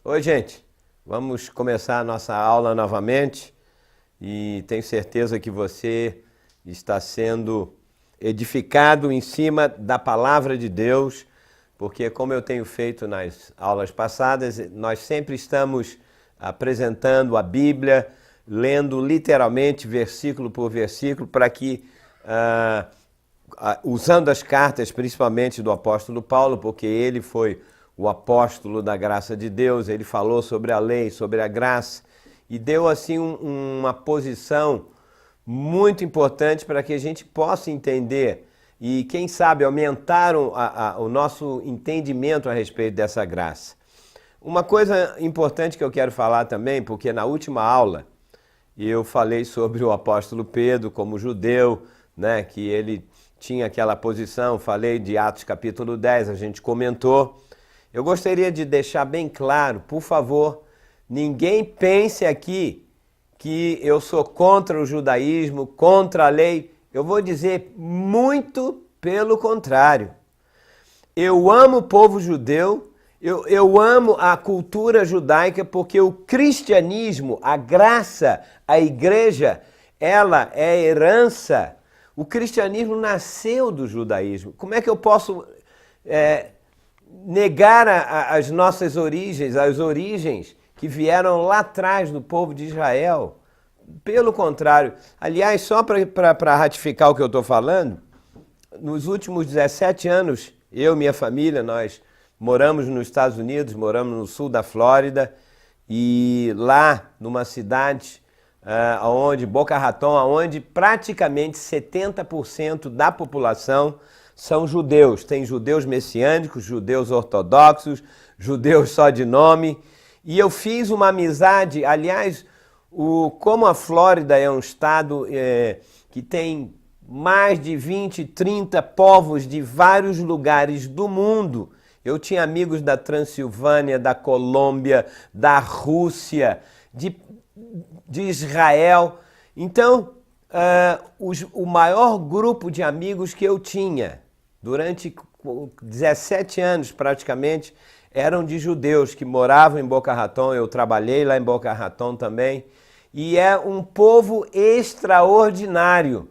Oi, gente. Vamos começar a nossa aula novamente e tenho certeza que você está sendo edificado em cima da palavra de Deus, porque como eu tenho feito nas aulas passadas, nós sempre estamos apresentando a Bíblia, lendo literalmente versículo por versículo, para que, usando as cartas principalmente do apóstolo Paulo, porque ele foi o apóstolo da graça de Deus, ele falou sobre a lei, sobre a graça, e deu assim uma posição muito importante para que a gente possa entender e, quem sabe, aumentar o nosso entendimento a respeito dessa graça. Uma coisa importante que eu quero falar também, porque na última aula eu falei sobre o apóstolo Pedro como judeu, né, que ele tinha aquela posição, falei de Atos capítulo 10, a gente comentou. Eu gostaria de deixar bem claro, por favor, ninguém pense aqui que eu sou contra o judaísmo, contra a lei. Eu vou dizer muito pelo contrário. Eu amo o povo judeu, eu amo a cultura judaica, porque o cristianismo, a graça, a igreja, ela é herança. O cristianismo nasceu do judaísmo. Como é que eu posso negar as nossas origens, as origens que vieram lá atrás do povo de Israel? Pelo contrário. Aliás, só para ratificar o que eu estou falando, nos últimos 17 anos, eu e minha família, nós moramos nos Estados Unidos, moramos no sul da Flórida, e lá numa cidade onde Boca Raton, onde praticamente 70% da população são judeus. Tem judeus messiânicos, judeus ortodoxos, judeus só de nome. E eu fiz uma amizade, aliás, como a Flórida é um estado que tem mais de 20, 30 povos de vários lugares do mundo. Eu tinha amigos da Transilvânia, da Colômbia, da Rússia, de Israel. Então, o maior grupo de amigos que eu tinha durante 17 anos praticamente eram de judeus que moravam em Boca Raton. Eu trabalhei lá em Boca Raton também. E é um povo extraordinário.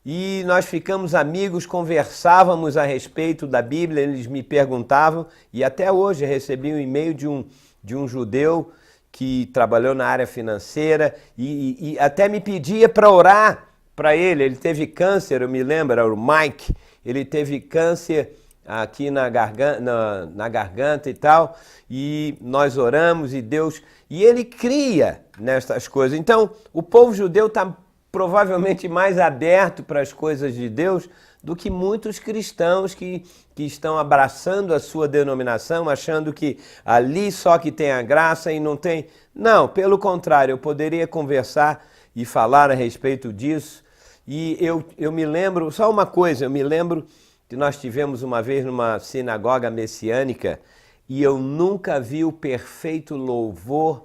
E nós ficamos amigos, conversávamos a respeito da Bíblia, eles me perguntavam, e até hoje recebi um e-mail de um judeu que trabalhou na área financeira e até me pedia para orar para ele. Ele teve câncer, eu me lembro, era o Mike, ele teve câncer aqui na garganta e tal, e nós oramos e Deus... E ele cria nestas coisas. Então, o povo judeu está provavelmente mais aberto para as coisas de Deus do que muitos cristãos que estão abraçando a sua denominação, achando que ali só que tem a graça e não tem... Não, pelo contrário, eu poderia conversar e falar a respeito disso. E eu me lembro, só uma coisa, eu me lembro que nós tivemos uma vez numa sinagoga messiânica e eu nunca vi o perfeito louvor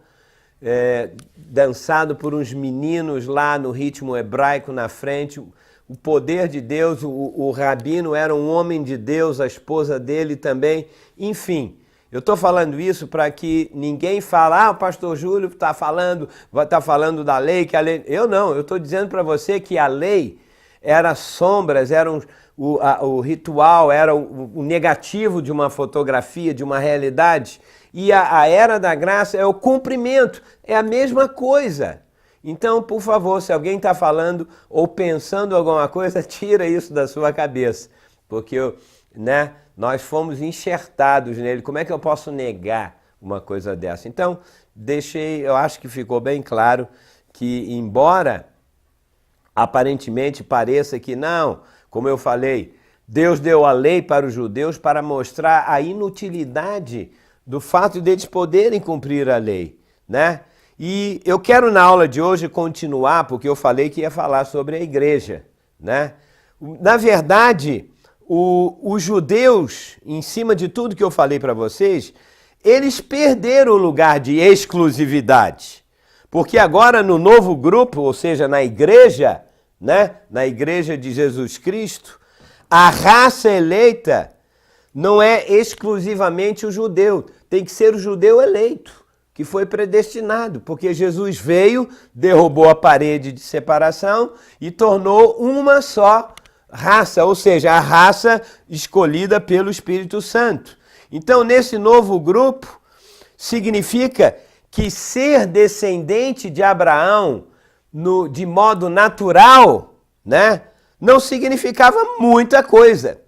dançado por uns meninos lá no ritmo hebraico na frente. O poder de Deus, o rabino era um homem de Deus, a esposa dele também. Enfim, eu estou falando isso para que ninguém fale, o pastor Júlio está falando da lei, que a lei... Eu não, eu estou dizendo para você que a lei era sombras, o ritual era o negativo de uma fotografia, de uma realidade, e a era da graça é o cumprimento, é a mesma coisa. Então, por favor, se alguém está falando ou pensando alguma coisa, tira isso da sua cabeça, porque nós fomos enxertados nele. Como é que eu posso negar uma coisa dessa? Então, eu acho que ficou bem claro que, embora aparentemente pareça que não, como eu falei, Deus deu a lei para os judeus para mostrar a inutilidade do fato de eles poderem cumprir a lei, né? E eu quero na aula de hoje continuar, porque eu falei que ia falar sobre a igreja, né? Na verdade, os judeus, em cima de tudo que eu falei para vocês, eles perderam o lugar de exclusividade. Porque agora no novo grupo, ou seja, na igreja, né? Na igreja de Jesus Cristo, a raça eleita não é exclusivamente o judeu, tem que ser o judeu eleito. que foi predestinado, porque Jesus veio, derrubou a parede de separação e tornou uma só raça, ou seja, a raça escolhida pelo Espírito Santo. Então, nesse novo grupo, significa que ser descendente de Abraão de modo natural, né, não significava muita coisa.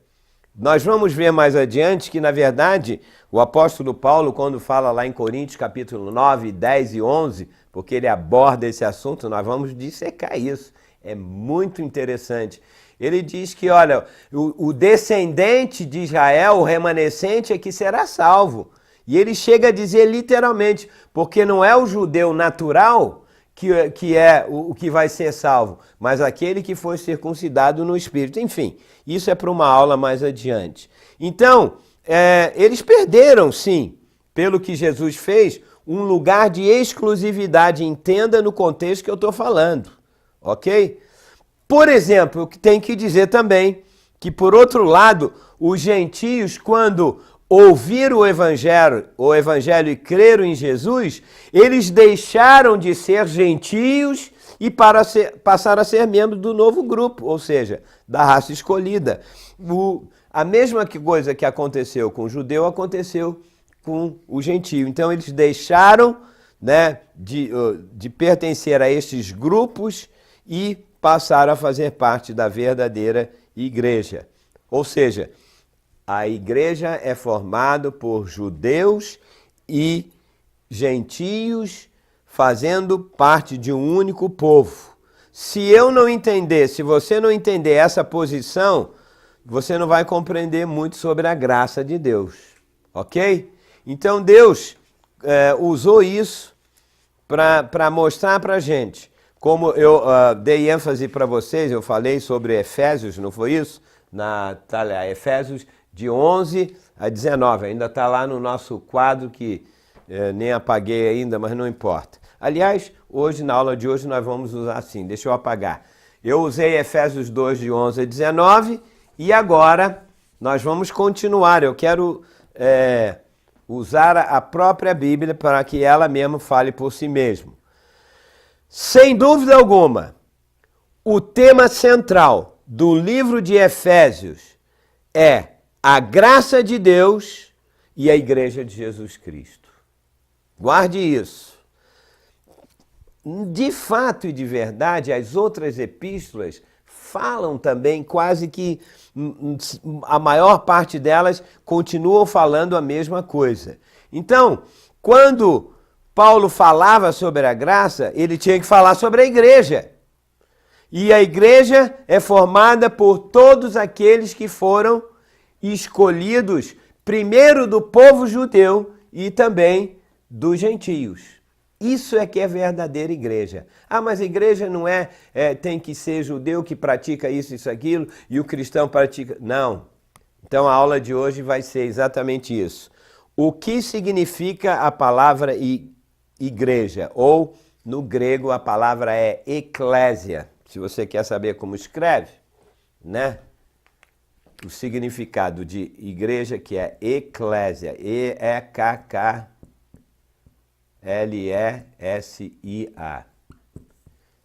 Nós vamos ver mais adiante que, na verdade, o apóstolo Paulo, quando fala lá em Coríntios, capítulo 9, 10 e 11, porque ele aborda esse assunto, nós vamos dissecar isso. É muito interessante. Ele diz que, olha, o descendente de Israel, o remanescente, é que será salvo. E ele chega a dizer literalmente, porque não é o judeu natural que é o que vai ser salvo, mas aquele que foi circuncidado no Espírito. Enfim, isso é para uma aula mais adiante. Então, eles perderam, sim, pelo que Jesus fez, um lugar de exclusividade. Entenda no contexto que eu estou falando, ok? Por exemplo, eu tenho que dizer também que, por outro lado, os gentios, quando ouviram o evangelho e creram em Jesus, eles deixaram de ser gentios e passaram a ser membros do novo grupo, ou seja, da raça escolhida. A mesma coisa que aconteceu com o judeu aconteceu com o gentio. Então eles deixaram, né, de pertencer a estes grupos e passaram a fazer parte da verdadeira igreja. Ou seja, a igreja é formada por judeus e gentios fazendo parte de um único povo. Se você não entender essa posição, você não vai compreender muito sobre a graça de Deus, ok? Então Deus usou isso para mostrar para a gente. Como eu dei ênfase para vocês, eu falei sobre Efésios, não foi isso? Efésios de 11 a 19, ainda está lá no nosso quadro que nem apaguei ainda, mas não importa. Aliás, hoje, na aula de hoje, nós vamos usar assim, deixa eu apagar. Eu usei Efésios 2 de 11 a 19 e agora nós vamos continuar. Eu quero usar a própria Bíblia para que ela mesma fale por si mesma. Sem dúvida alguma, o tema central do livro de Efésios é a graça de Deus e a igreja de Jesus Cristo. Guarde isso. De fato e de verdade, as outras epístolas falam também, quase que a maior parte delas continuam falando a mesma coisa. Então, quando Paulo falava sobre a graça, ele tinha que falar sobre a igreja. E a igreja é formada por todos aqueles que foram escolhidos, primeiro do povo judeu e também dos gentios. Isso é que é verdadeira igreja. Ah, mas a igreja não tem que ser judeu que pratica isso, aquilo, e o cristão pratica... Não. Então a aula de hoje vai ser exatamente isso. O que significa a palavra igreja? Ou, no grego, a palavra é eclésia. Se você quer saber como escreve, né? O significado de igreja, que é eclésia, E-E-K-K-L-E-S-I-A.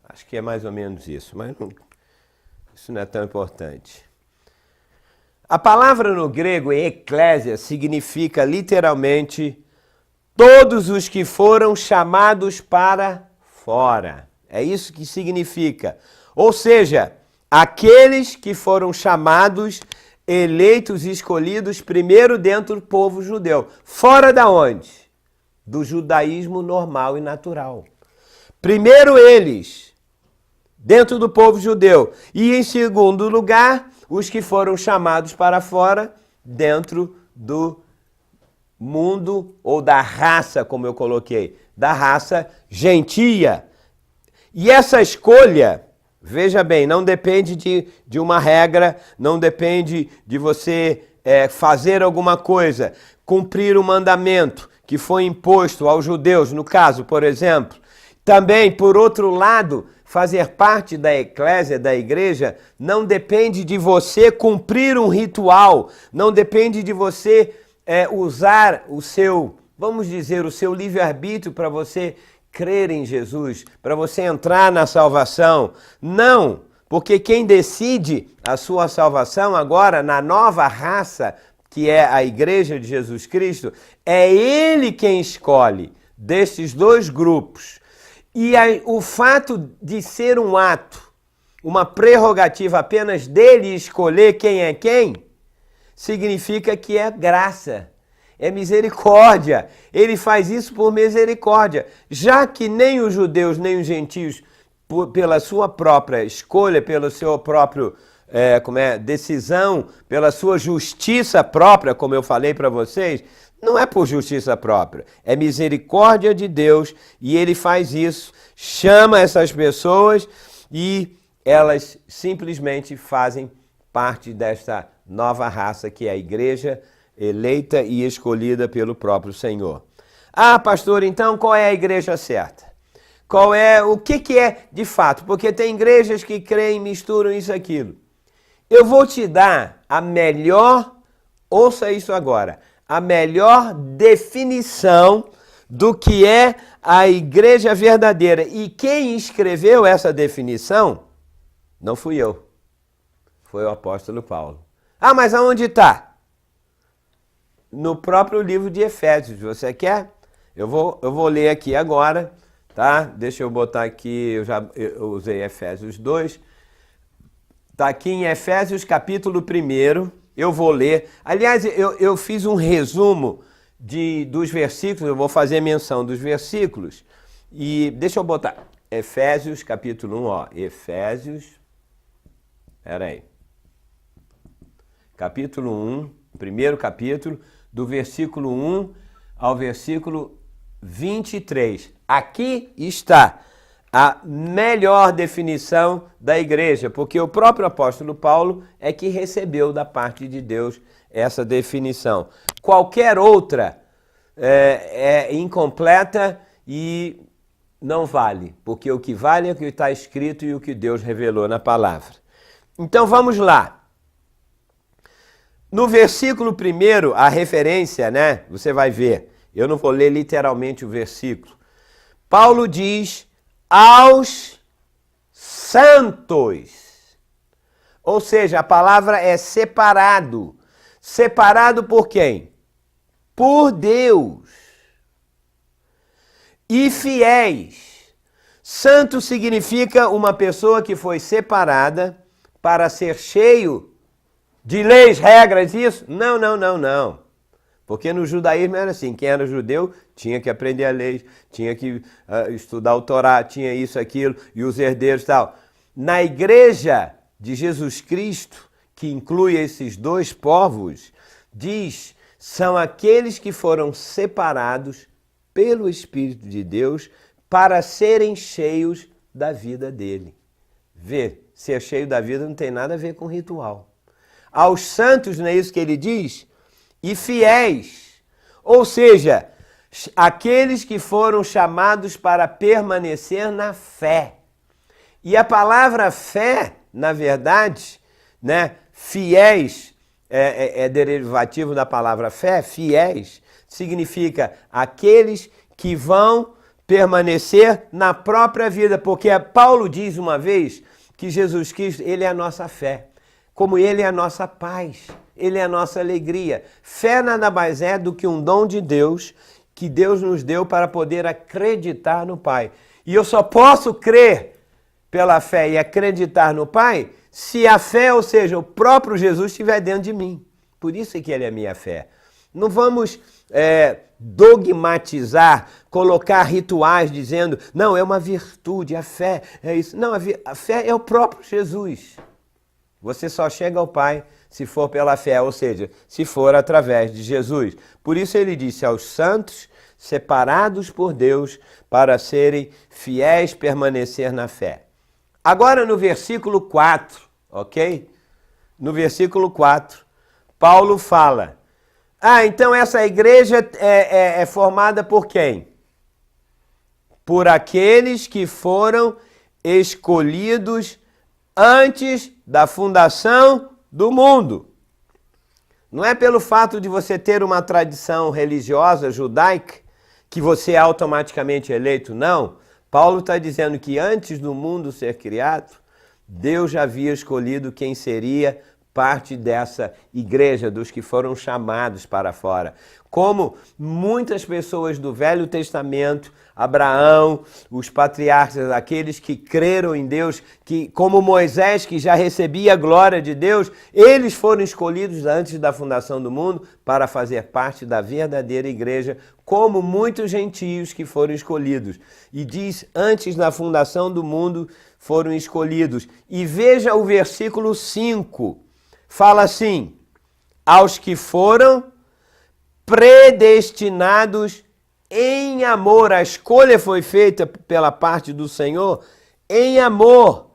Acho que é mais ou menos isso, mas isso não é tão importante. A palavra no grego, eclésia, significa literalmente todos os que foram chamados para fora. É isso que significa. Ou seja, aqueles que foram chamados, eleitos e escolhidos primeiro dentro do povo judeu. Fora da onde? Do judaísmo normal e natural. Primeiro eles, dentro do povo judeu. E em segundo lugar, os que foram chamados para fora, dentro do mundo ou da raça, como eu coloquei, da raça gentia. E essa escolha, veja bem, não depende de uma regra, não depende de você fazer alguma coisa, cumprir o mandamento que foi imposto aos judeus, no caso, por exemplo. Também, por outro lado, fazer parte da eclésia, da igreja, não depende de você cumprir um ritual, não depende de você usar o seu vamos dizer, o seu livre-arbítrio para você crer em Jesus, para você entrar na salvação. Não, porque quem decide a sua salvação agora na nova raça, que é a Igreja de Jesus Cristo, é Ele quem escolhe desses dois grupos. E o fato de ser um ato, uma prerrogativa apenas dele escolher quem é quem, significa que é graça, é misericórdia. Ele faz isso por misericórdia, já que nem os judeus nem os gentios, pela sua própria escolha, pelo seu próprio decisão, pela sua justiça própria, como eu falei para vocês, não é por justiça própria, é misericórdia de Deus, e ele faz isso, chama essas pessoas e elas simplesmente fazem parte desta nova raça que é a igreja eleita e escolhida pelo próprio Senhor. Ah, pastor, então qual é a igreja certa? O que é de fato? Porque tem igrejas que creem, misturam isso e aquilo. Eu vou te dar a melhor, ouça isso agora, a melhor definição do que é a igreja verdadeira. E quem escreveu essa definição não fui eu, foi o apóstolo Paulo. Ah, mas aonde está? No próprio livro de Efésios. Você quer? Eu vou ler aqui agora, tá? Deixa eu botar aqui, eu usei Efésios 2. Está aqui em Efésios capítulo 1, eu vou ler. Aliás, eu fiz um resumo dos versículos, eu vou fazer menção dos versículos. E deixa eu botar Efésios capítulo 1, ó. Efésios, peraí. Capítulo 1, primeiro capítulo, do versículo 1 ao versículo 23. Aqui está a melhor definição da igreja, porque o próprio apóstolo Paulo é que recebeu da parte de Deus essa definição. Qualquer outra é incompleta e não vale, porque o que vale é o que está escrito e o que Deus revelou na palavra. Então vamos lá. No versículo 1, a referência, né? Você vai ver, eu não vou ler literalmente o versículo. Paulo diz aos santos. Ou seja, a palavra é separado. Separado por quem? Por Deus. E fiéis. Santo significa uma pessoa que foi separada para ser cheio de leis, regras, isso? Não. Porque no judaísmo era assim, quem era judeu tinha que aprender a lei, tinha que estudar o Torá, tinha isso, aquilo, e os herdeiros e tal. Na igreja de Jesus Cristo, que inclui esses dois povos, diz, são aqueles que foram separados pelo Espírito de Deus para serem cheios da vida dele. Vê, ser cheio da vida não tem nada a ver com ritual. Aos santos, não é isso que ele diz? E fiéis, ou seja, aqueles que foram chamados para permanecer na fé. E a palavra fé, na verdade, né, fiéis, é derivativo da palavra fé, fiéis, significa aqueles que vão permanecer na própria vida, porque Paulo diz uma vez que Jesus Cristo, ele é a nossa fé. Como ele é a nossa paz, ele é a nossa alegria. Fé nada mais é do que um dom de Deus, que Deus nos deu para poder acreditar no Pai. E eu só posso crer pela fé e acreditar no Pai se a fé, ou seja, o próprio Jesus estiver dentro de mim. Por isso é que ele é a minha fé. Não vamos dogmatizar, colocar rituais dizendo, não, é uma virtude, a fé é isso. Não, a fé é o próprio Jesus. Você só chega ao Pai se for pela fé, ou seja, se for através de Jesus. Por isso ele disse aos santos, separados por Deus, para serem fiéis, permanecer na fé. Agora no versículo 4, ok? No versículo 4, Paulo fala, então essa igreja é formada por quem? Por aqueles que foram escolhidos antes da fundação do mundo. Não é pelo fato de você ter uma tradição religiosa judaica que você é automaticamente eleito, não. Paulo está dizendo que antes do mundo ser criado, Deus já havia escolhido quem seria parte dessa igreja, dos que foram chamados para fora. Como muitas pessoas do Velho Testamento, Abraão, os patriarcas, aqueles que creram em Deus, que, como Moisés, que já recebia a glória de Deus, eles foram escolhidos antes da fundação do mundo para fazer parte da verdadeira igreja, como muitos gentios que foram escolhidos. E diz, antes da fundação do mundo foram escolhidos. E veja o versículo 5. Fala assim, aos que foram predestinados em amor. A escolha foi feita pela parte do Senhor em amor,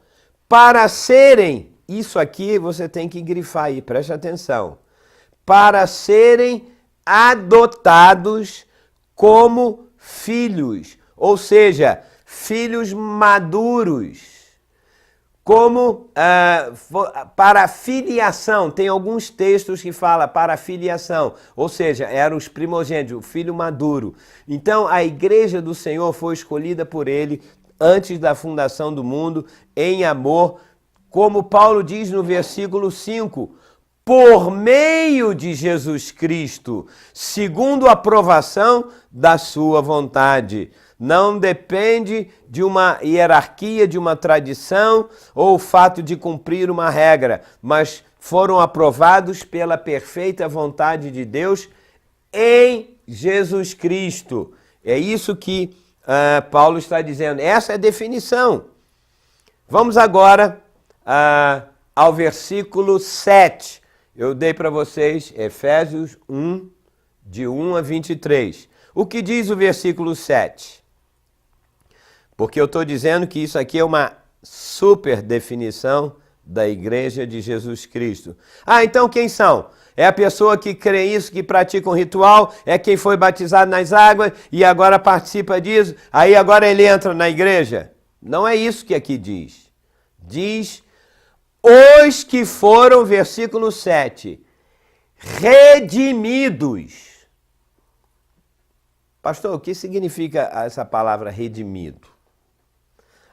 para serem, isso aqui você tem que grifar aí, preste atenção, para serem adotados como filhos, ou seja, filhos maduros. Como para filiação, tem alguns textos que falam para filiação, ou seja, eram os primogênitos, o filho maduro. Então a igreja do Senhor foi escolhida por ele antes da fundação do mundo, em amor, como Paulo diz no versículo 5, por meio de Jesus Cristo, segundo a aprovação da sua vontade. Não depende de uma hierarquia, de uma tradição ou o fato de cumprir uma regra, mas foram aprovados pela perfeita vontade de Deus em Jesus Cristo. É isso que Paulo está dizendo. Essa é a definição. Vamos agora ao versículo 7. Eu dei para vocês Efésios 1, de 1 a 23. O que diz o versículo 7? Porque eu estou dizendo que isso aqui é uma super definição da igreja de Jesus Cristo. Então quem são? É a pessoa que crê isso, que pratica um ritual, é quem foi batizado nas águas e agora participa disso, aí agora ele entra na igreja? Não é isso que aqui diz. Diz, os que foram, versículo 7, redimidos. Pastor, o que significa essa palavra redimido?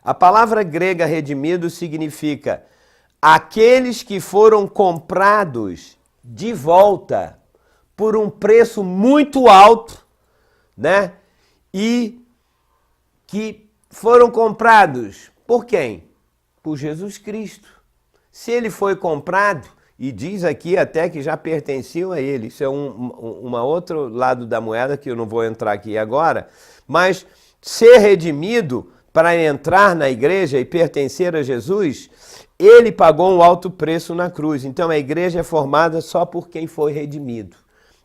A palavra grega redimido significa aqueles que foram comprados de volta por um preço muito alto, né? E que foram comprados por quem? Por Jesus Cristo. Se ele foi comprado, e diz aqui até que já pertenciam a ele, isso é uma outro lado da moeda que eu não vou entrar aqui agora, mas ser redimido para entrar na igreja e pertencer a Jesus, ele pagou um alto preço na cruz. Então a igreja é formada só por quem foi redimido,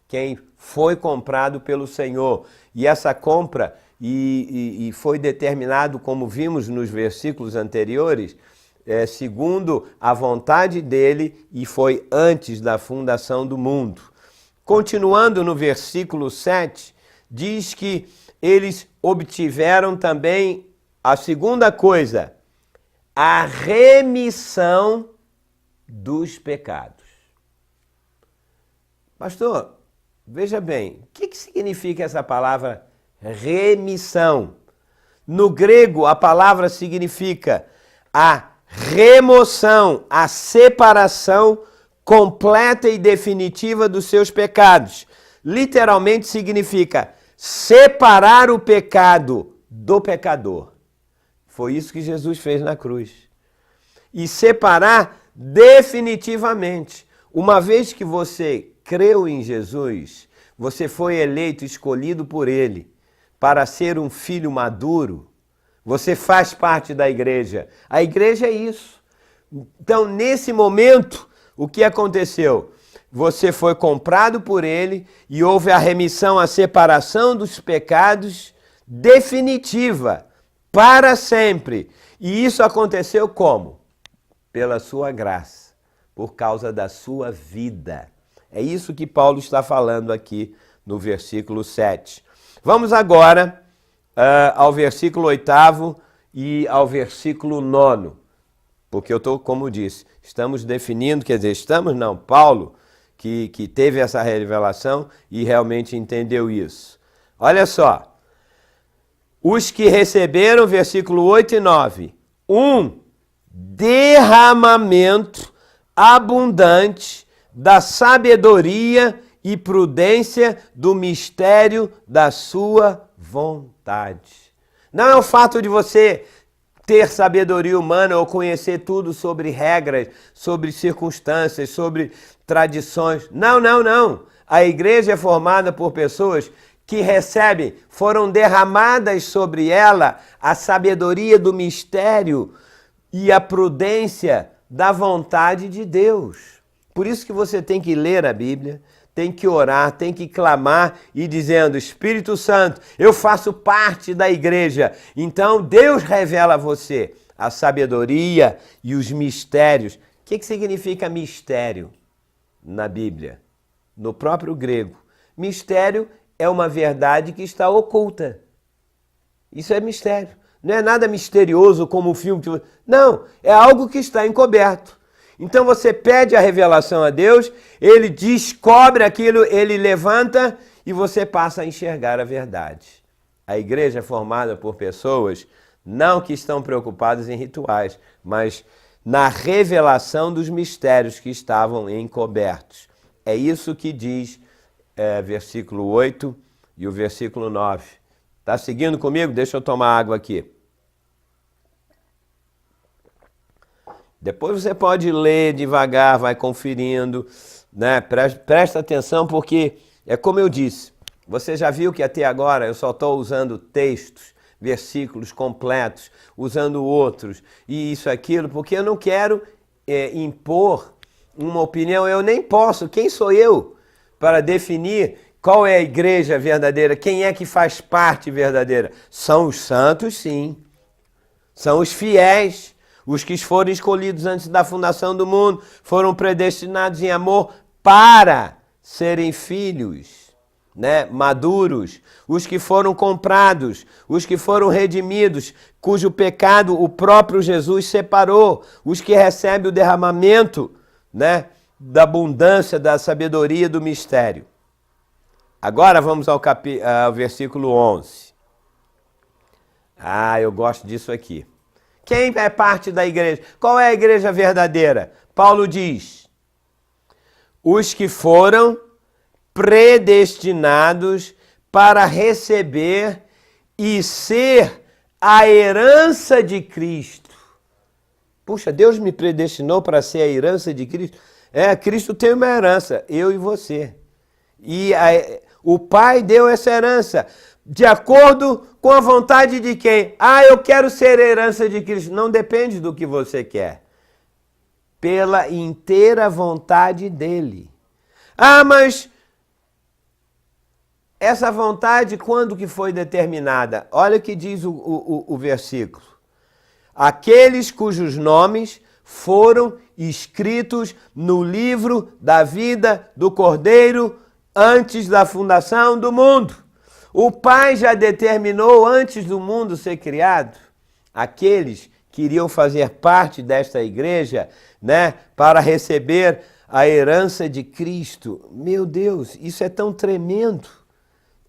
quem foi comprado pelo Senhor. E essa compra e foi determinado, como vimos nos versículos anteriores, segundo a vontade dele e foi antes da fundação do mundo. Continuando no versículo 7, diz que eles obtiveram também a segunda coisa, a remissão dos pecados. Pastor, veja bem, o que significa essa palavra remissão? No grego, a palavra significa a remoção, a separação completa e definitiva dos seus pecados. Literalmente significa separar o pecado do pecador. Foi isso que Jesus fez na cruz. E separar definitivamente. Uma vez que você creu em Jesus, você foi eleito, escolhido por ele para ser um filho maduro, você faz parte da igreja. A igreja é isso. Então, nesse momento, o que aconteceu? Você foi comprado por ele e houve a remissão, a separação dos pecados definitiva, para sempre. E isso aconteceu como? Pela sua graça, por causa da sua vida. É isso que Paulo está falando aqui no versículo 7. Vamos agora ao versículo 8º e ao versículo 9º, porque eu estou, como disse, estamos definindo, quer dizer, estamos não, Paulo que teve essa revelação e realmente entendeu isso. Olha só. Os que receberam, versículo 8 e 9, um derramamento abundante da sabedoria e prudência do mistério da sua vontade. Não é o fato de você ter sabedoria humana ou conhecer tudo sobre regras, sobre circunstâncias, sobre tradições. Não, não, não. A igreja é formada por pessoas que recebem, foram derramadas sobre ela a sabedoria do mistério e a prudência da vontade de Deus. Por isso que você tem que ler a Bíblia, tem que orar, tem que clamar e dizendo, Espírito Santo, eu faço parte da igreja. Então Deus revela a você a sabedoria e os mistérios. O que significa mistério na Bíblia? No próprio grego. Mistério é uma verdade que está oculta. Isso é mistério. Não é nada misterioso como o filme. Não, é algo que está encoberto. Então você pede a revelação a Deus, ele descobre aquilo, ele levanta e você passa a enxergar a verdade. A igreja é formada por pessoas não que estão preocupadas em rituais, mas na revelação dos mistérios que estavam encobertos. É isso que diz versículo 8 e o versículo 9. Está seguindo comigo? Deixa eu tomar água aqui. Depois você pode ler devagar, vai conferindo, né? Presta atenção porque, é como eu disse, você já viu que até agora eu só estou usando textos, versículos completos, usando outros e isso, aquilo, porque eu não quero impor uma opinião, eu nem posso, quem sou eu para definir qual é a igreja verdadeira, quem é que faz parte verdadeira? São os santos, sim, são os fiéis, os que foram escolhidos antes da fundação do mundo, foram predestinados em amor para serem filhos, né, maduros, os que foram comprados, os que foram redimidos, cujo pecado o próprio Jesus separou, os que recebem o derramamento, né, da abundância, da sabedoria, do mistério. Agora vamos ao versículo 11. Ah, eu gosto disso aqui. Quem é parte da igreja? Qual é a igreja verdadeira? Paulo diz, os que foram predestinados para receber e ser a herança de Cristo. Puxa, Deus me predestinou para ser a herança de Cristo? Cristo tem uma herança, eu e você. E o Pai deu essa herança. De acordo com a vontade de quem? Ah, eu quero ser herança de Cristo. Não depende do que você quer. Pela inteira vontade dele. Ah, mas essa vontade quando que foi determinada? Olha o que diz o versículo. Aqueles cujos nomes foram escritos no livro da vida do Cordeiro antes da fundação do mundo. O Pai já determinou antes do mundo ser criado aqueles que iriam fazer parte desta igreja, né, para receber a herança de Cristo. Meu Deus, isso é tão tremendo.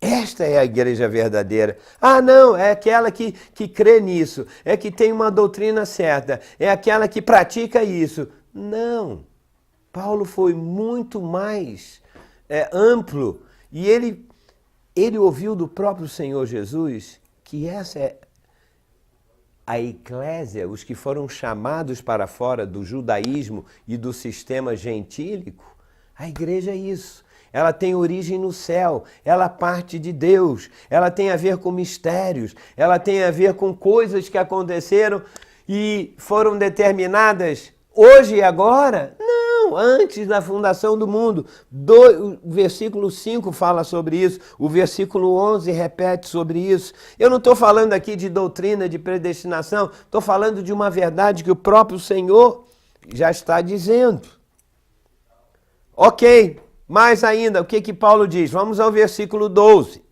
Esta é a igreja verdadeira. Ah, não, é aquela que crê nisso, é que tem uma doutrina certa, é aquela que pratica isso. Não, Paulo foi muito mais amplo e ele ouviu do próprio Senhor Jesus que essa é a eclésia, os que foram chamados para fora do judaísmo e do sistema gentílico. A igreja é isso. Ela tem origem no céu, ela parte de Deus, ela tem a ver com mistérios, ela tem a ver com coisas que aconteceram e foram determinadas hoje e agora? Não, antes da fundação do mundo. O versículo 5 fala sobre isso, o versículo 11 repete sobre isso. Eu não estou falando aqui de doutrina, de predestinação, estou falando de uma verdade que o próprio Senhor já está dizendo. Ok. Mais ainda, o que Paulo diz? Vamos ao versículo 12.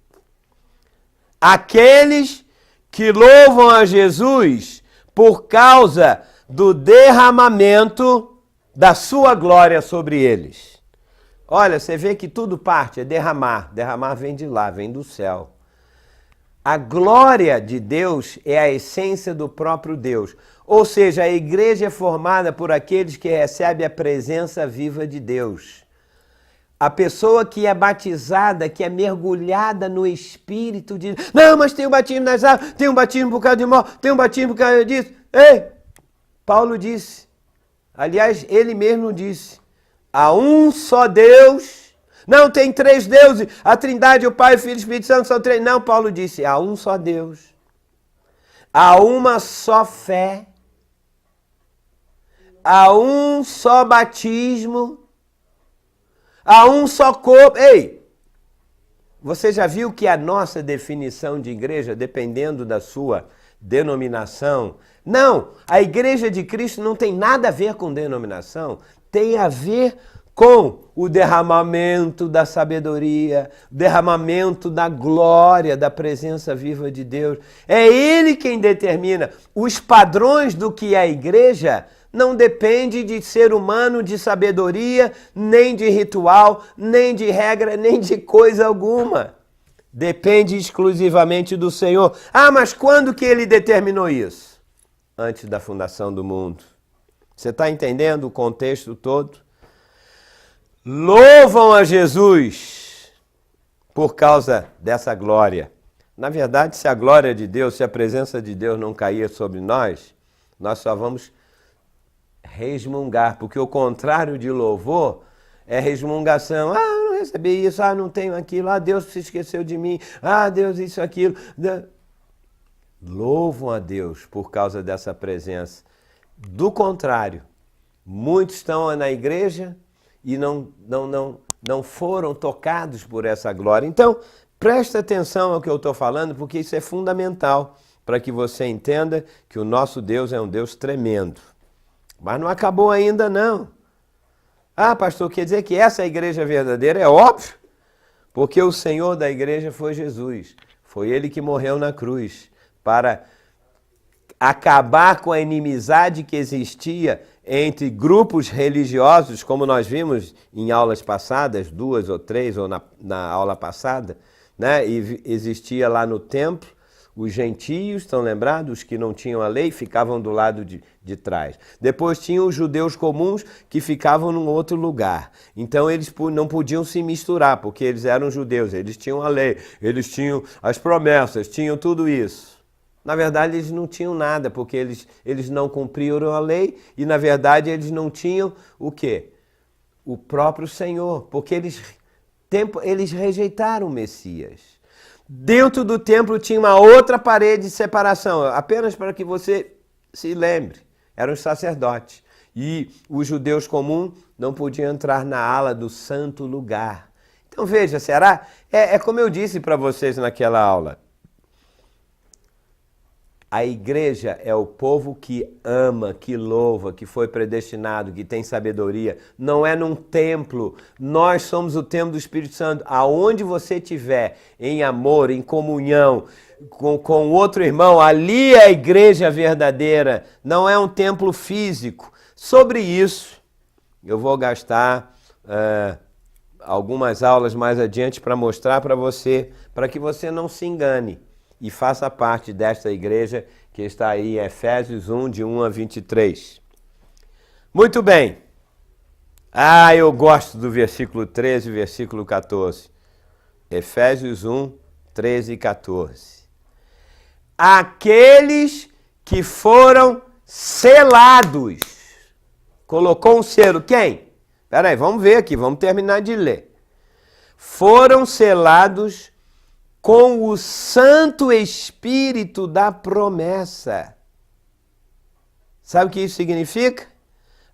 Aqueles que louvam a Jesus por causa do derramamento da sua glória sobre eles. Olha, você vê que tudo parte, é derramar. Derramar vem de lá, vem do céu. A glória de Deus é a essência do próprio Deus. Ou seja, a igreja é formada por aqueles que recebem a presença viva de Deus. A pessoa que é batizada, que é mergulhada no Espírito de Deus. Não, mas tem um batismo nas águas, tem um batismo por causa de morte, tem um batismo por causa disso. Ei, Paulo disse, aliás, ele mesmo disse, há um só Deus. Não, tem três deuses, a Trindade, o Pai, o Filho e o Espírito Santo são três. Não, Paulo disse, há um só Deus. Há uma só fé. Há um só batismo. Há um só corpo. Ei, você já viu que a nossa definição de igreja, dependendo da sua denominação, não, a igreja de Cristo não tem nada a ver com denominação, tem a ver com o derramamento da sabedoria, o derramamento da glória, da presença viva de Deus. É Ele quem determina. Os padrões do que é a igreja não depende de ser humano, de sabedoria, nem de ritual, nem de regra, nem de coisa alguma. Depende exclusivamente do Senhor. Ah, mas quando que Ele determinou isso? Antes da fundação do mundo. Você está entendendo o contexto todo? Louvam a Jesus por causa dessa glória. Na verdade, se a glória de Deus, se a presença de Deus não cair sobre nós, nós só vamos resmungar, porque o contrário de louvor é resmungação. Ah, eu não recebi isso, ah, não tenho aquilo, ah, Deus se esqueceu de mim, ah, Deus isso, aquilo. Louvam a Deus por causa dessa presença. Do contrário, muitos estão na igreja e não foram tocados por essa glória. Então, presta atenção ao que eu estou falando, porque isso é fundamental para que você entenda que o nosso Deus é um Deus tremendo. Mas não acabou ainda, não. Ah, pastor, quer dizer que essa é a igreja verdadeira? É óbvio, porque o Senhor da igreja foi Jesus. Foi Ele que morreu na cruz para acabar com a inimizade que existia entre grupos religiosos, como nós vimos em aulas passadas, 2 ou 3, ou na aula passada, né? E existia lá no templo, os gentios, estão lembrados? Os que não tinham a lei ficavam do lado de trás. Depois tinham os judeus comuns que ficavam num outro lugar. Então eles não podiam se misturar, porque eles eram judeus, eles tinham a lei, eles tinham as promessas, tinham tudo isso. Na verdade, eles não tinham nada, porque eles não cumpriram a lei e, na verdade, eles não tinham o quê? O próprio Senhor, porque eles rejeitaram o Messias. Dentro do templo tinha uma outra parede de separação, apenas para que você se lembre, eram os sacerdotes. E os judeus comuns não podiam entrar na ala do santo lugar. Então veja, será? É como eu disse para vocês naquela aula. A igreja é o povo que ama, que louva, que foi predestinado, que tem sabedoria. Não é num templo. Nós somos o templo do Espírito Santo. Aonde você estiver, em amor, em comunhão, com outro irmão, ali é a igreja verdadeira. Não é um templo físico. Sobre isso, eu vou gastar algumas aulas mais adiante para mostrar para você, para que você não se engane e faça parte desta igreja que está aí em Efésios 1, de 1 a 23. Muito bem. Ah, eu gosto do versículo 13 e versículo 14. Efésios 1, 13 e 14. Aqueles que foram selados. Colocou um selo. Quem? Espera aí, vamos ver aqui, vamos terminar de ler. Foram selados com o Santo Espírito da promessa. Sabe o que isso significa?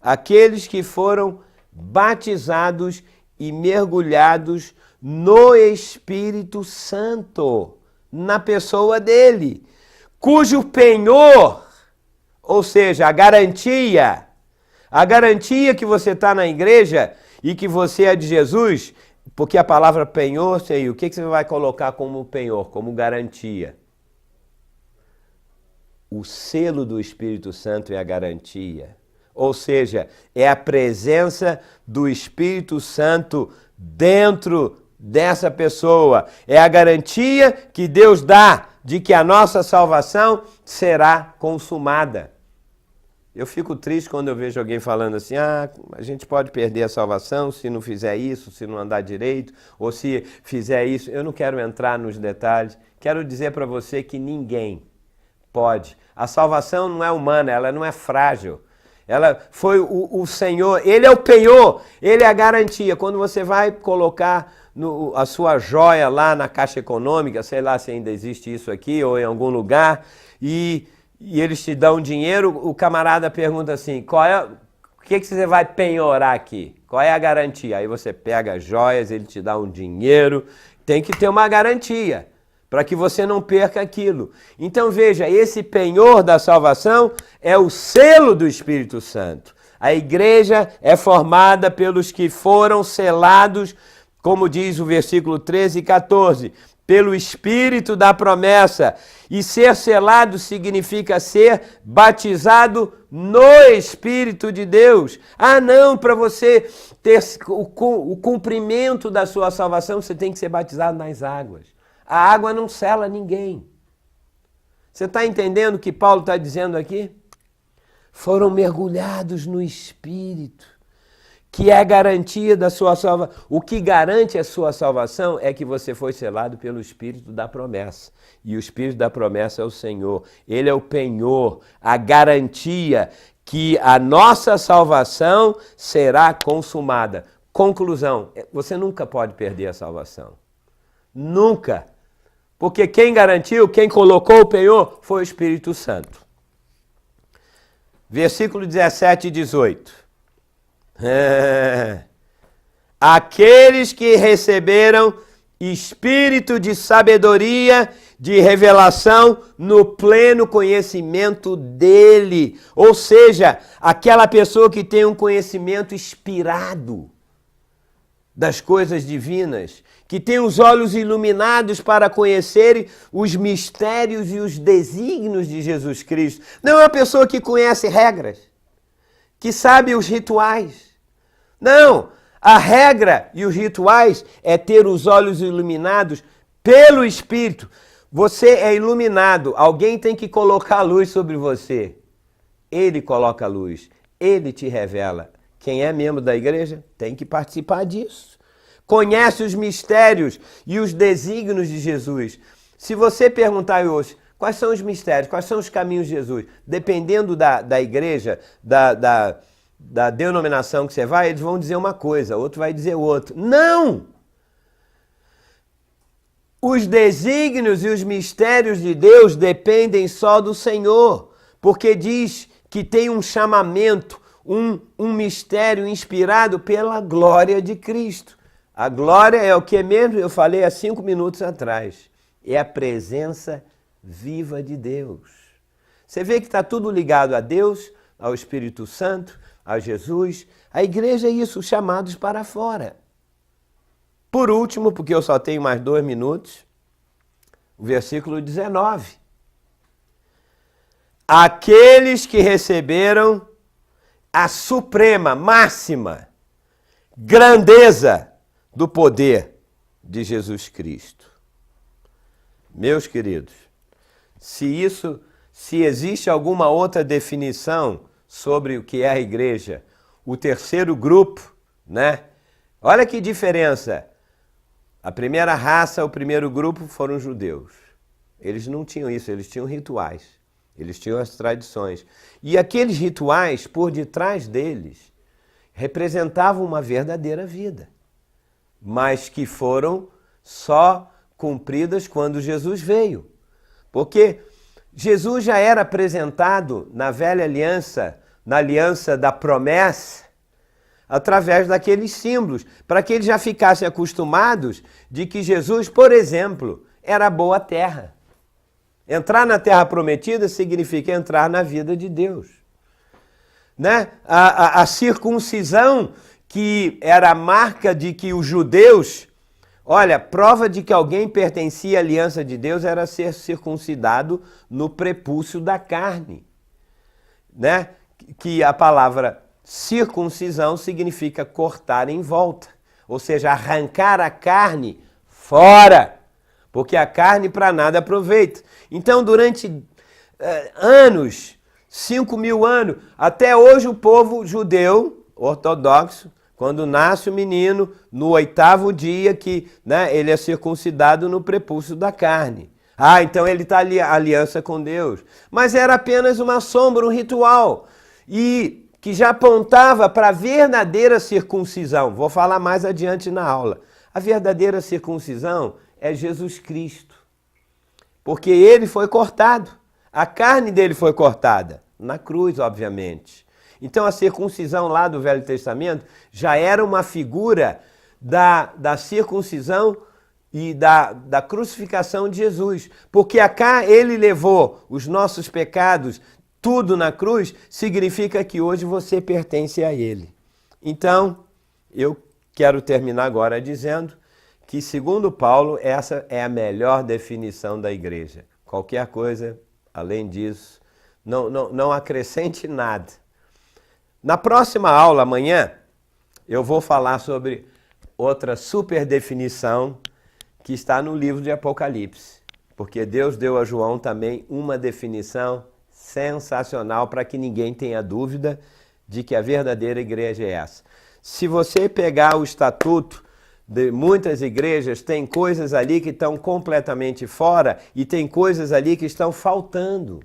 Aqueles que foram batizados e mergulhados no Espírito Santo, na pessoa dele, cujo penhor, ou seja, a garantia que você está na igreja e que você é de Jesus. Porque a palavra penhor, sei, o que você vai colocar como penhor, como garantia? O selo do Espírito Santo é a garantia. Ou seja, é a presença do Espírito Santo dentro dessa pessoa. É a garantia que Deus dá de que a nossa salvação será consumada. Eu fico triste quando eu vejo alguém falando assim, a gente pode perder a salvação se não fizer isso, se não andar direito, ou se fizer isso. Eu não quero entrar nos detalhes. Quero dizer para você que ninguém pode. A salvação não é humana, ela não é frágil. Ela foi o Senhor, Ele é o penhor, Ele é a garantia. Quando você vai colocar a sua joia lá na Caixa Econômica, sei lá se ainda existe isso aqui ou em algum lugar, e eles te dão dinheiro, o camarada pergunta assim, o que você vai penhorar aqui? Qual é a garantia? Aí você pega as joias, ele te dá um dinheiro, tem que ter uma garantia para que você não perca aquilo. Então veja, esse penhor da salvação é o selo do Espírito Santo. A igreja é formada pelos que foram selados, como diz o versículo 13 e 14, pelo Espírito da promessa. E ser selado significa ser batizado no Espírito de Deus. Ah, não, para você ter o cumprimento da sua salvação, você tem que ser batizado nas águas. A água não sela ninguém. Você está entendendo o que Paulo está dizendo aqui? Foram mergulhados no Espírito, que é a garantia da sua salvação. O que garante a sua salvação é que você foi selado pelo Espírito da promessa. E o Espírito da promessa é o Senhor. Ele é o penhor, a garantia que a nossa salvação será consumada. Conclusão, você nunca pode perder a salvação. Nunca. Porque quem garantiu, quem colocou o penhor foi o Espírito Santo. Versículo 17 e 18. Aqueles que receberam espírito de sabedoria, de revelação no pleno conhecimento dele. Ou seja, aquela pessoa que tem um conhecimento inspirado das coisas divinas, que tem os olhos iluminados para conhecer os mistérios e os desígnios de Jesus Cristo. Não é uma pessoa que conhece regras, que sabe os rituais. Não, a regra e os rituais é ter os olhos iluminados pelo Espírito. Você é iluminado, alguém tem que colocar a luz sobre você. Ele coloca a luz, ele te revela. Quem é membro da igreja tem que participar disso. Conhece os mistérios e os desígnios de Jesus. Se você perguntar hoje, quais são os mistérios, quais são os caminhos de Jesus, dependendo da igreja, da denominação que você vai, eles vão dizer uma coisa, outro vai dizer outro. Não! Os desígnios e os mistérios de Deus dependem só do Senhor, porque diz que tem um chamamento, um mistério inspirado pela glória de Cristo. A glória é o que mesmo eu falei há 5 minutos atrás. É a presença viva de Deus. Você vê que está tudo ligado a Deus, ao Espírito Santo, a Jesus. A igreja é isso, chamados para fora. Por último, porque eu só tenho mais 2 minutos, o versículo 19. Aqueles que receberam a suprema, máxima, grandeza do poder de Jesus Cristo. Meus queridos, se existe alguma outra definição sobre o que é a igreja, o terceiro grupo, né? Olha que diferença. A primeira raça, o primeiro grupo foram os judeus. Eles não tinham isso, eles tinham rituais. Eles tinham as tradições. E aqueles rituais, por detrás deles, representavam uma verdadeira vida, mas que foram só cumpridas quando Jesus veio. Porque Jesus já era apresentado na velha aliança, na aliança da promessa, através daqueles símbolos, para que eles já ficassem acostumados de que Jesus, por exemplo, era boa terra. Entrar na terra prometida significa entrar na vida de Deus. Né? A circuncisão, que era a marca de que os judeus, olha, prova de que alguém pertencia à aliança de Deus era ser circuncidado no prepúcio da carne. Né? que a palavra circuncisão significa cortar em volta, ou seja, arrancar a carne fora, porque a carne para nada aproveita. Então, durante anos, 5.000 anos, até hoje o povo judeu ortodoxo, quando nasce o menino, no 8º dia que ele é circuncidado no prepúcio da carne. Então ele está em aliança com Deus. Mas era apenas uma sombra, um ritual, e que já apontava para a verdadeira circuncisão. Vou falar mais adiante na aula. A verdadeira circuncisão é Jesus Cristo, porque ele foi cortado, a carne dele foi cortada, na cruz, obviamente. Então a circuncisão lá do Velho Testamento já era uma figura da circuncisão e da crucificação de Jesus. Porque acá ele levou os nossos pecados, tudo na cruz, significa que hoje você pertence a ele. Então, eu quero terminar agora dizendo que, segundo Paulo, essa é a melhor definição da igreja. Qualquer coisa, além disso, não acrescente nada. Na próxima aula, amanhã, eu vou falar sobre outra super definição que está no livro de Apocalipse. Porque Deus deu a João também uma definição sensacional para que ninguém tenha dúvida de que a verdadeira igreja é essa. Se você pegar o estatuto de muitas igrejas, tem coisas ali que estão completamente fora e tem coisas ali que estão faltando.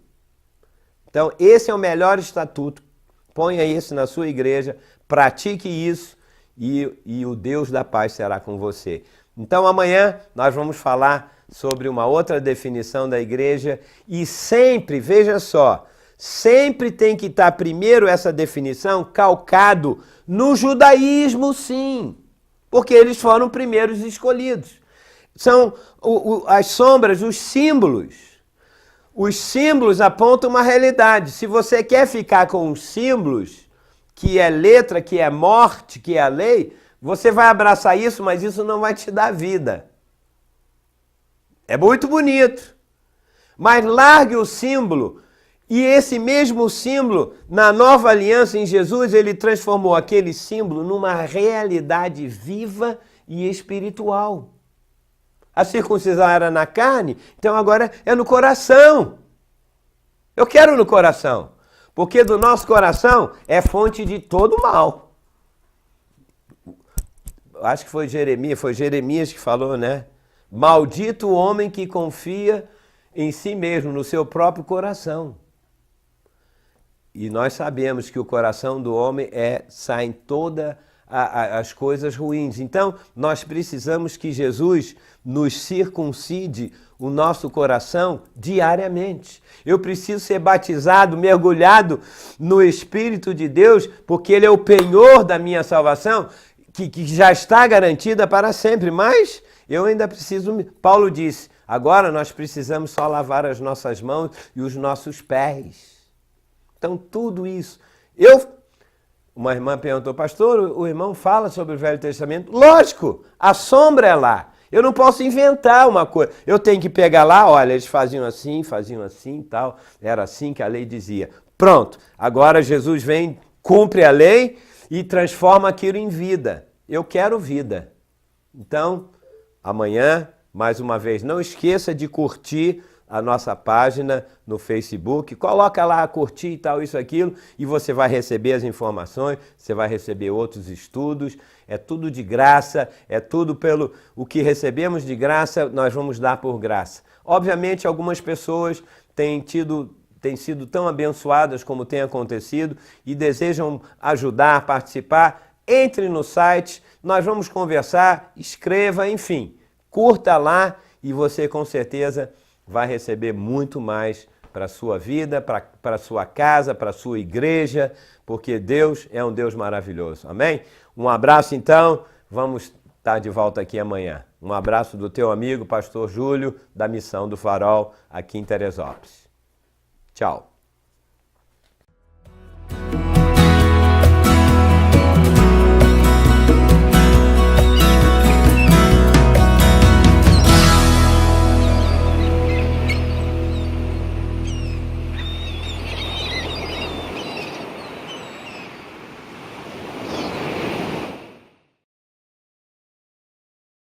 Então, esse é o melhor estatuto. Ponha isso na sua igreja, pratique isso e o Deus da paz será com você. Então amanhã nós vamos falar sobre uma outra definição da igreja e sempre, veja só, sempre tem que estar primeiro essa definição calcado no judaísmo, sim, porque eles foram primeiros escolhidos. São as sombras, os símbolos. Os símbolos apontam uma realidade. Se você quer ficar com os símbolos, que é letra, que é morte, que é a lei, você vai abraçar isso, mas isso não vai te dar vida. É muito bonito. Mas largue o símbolo. E esse mesmo símbolo, na nova aliança em Jesus, ele transformou aquele símbolo numa realidade viva e espiritual. A circuncisão era na carne, então agora é no coração. Eu quero no coração, porque do nosso coração é fonte de todo mal. Acho que foi Jeremias que falou, né? Maldito o homem que confia em si mesmo, no seu próprio coração. E nós sabemos que o coração do homem saem todas as coisas ruins. Então, nós precisamos que Jesus nos circuncide o nosso coração diariamente. Eu preciso ser batizado, mergulhado no Espírito de Deus, porque Ele é o penhor da minha salvação, que já está garantida para sempre. Mas eu ainda preciso... Paulo disse, agora nós precisamos só lavar as nossas mãos e os nossos pés. Então, tudo isso. Uma irmã perguntou, pastor, o irmão fala sobre o Velho Testamento? Lógico, a sombra é lá. Eu não posso inventar uma coisa. Eu tenho que pegar lá, olha, eles faziam assim e tal. Era assim que a lei dizia. Pronto, agora Jesus vem, cumpre a lei e transforma aquilo em vida. Eu quero vida. Então, amanhã, mais uma vez, não esqueça de curtir a nossa página no Facebook, coloca lá, curtir e tal, isso, aquilo, e você vai receber as informações, você vai receber outros estudos, é tudo de graça, é tudo pelo o que recebemos de graça, nós vamos dar por graça. Obviamente, algumas pessoas têm sido tão abençoadas como tem acontecido e desejam ajudar, participar, entre no site, nós vamos conversar, escreva, enfim, curta lá e você com certeza vai receber muito mais para a sua vida, para a sua casa, para a sua igreja, porque Deus é um Deus maravilhoso. Amém? Um abraço então, vamos estar de volta aqui amanhã. Um abraço do teu amigo, pastor Júlio, da Missão do Farol, aqui em Teresópolis. Tchau.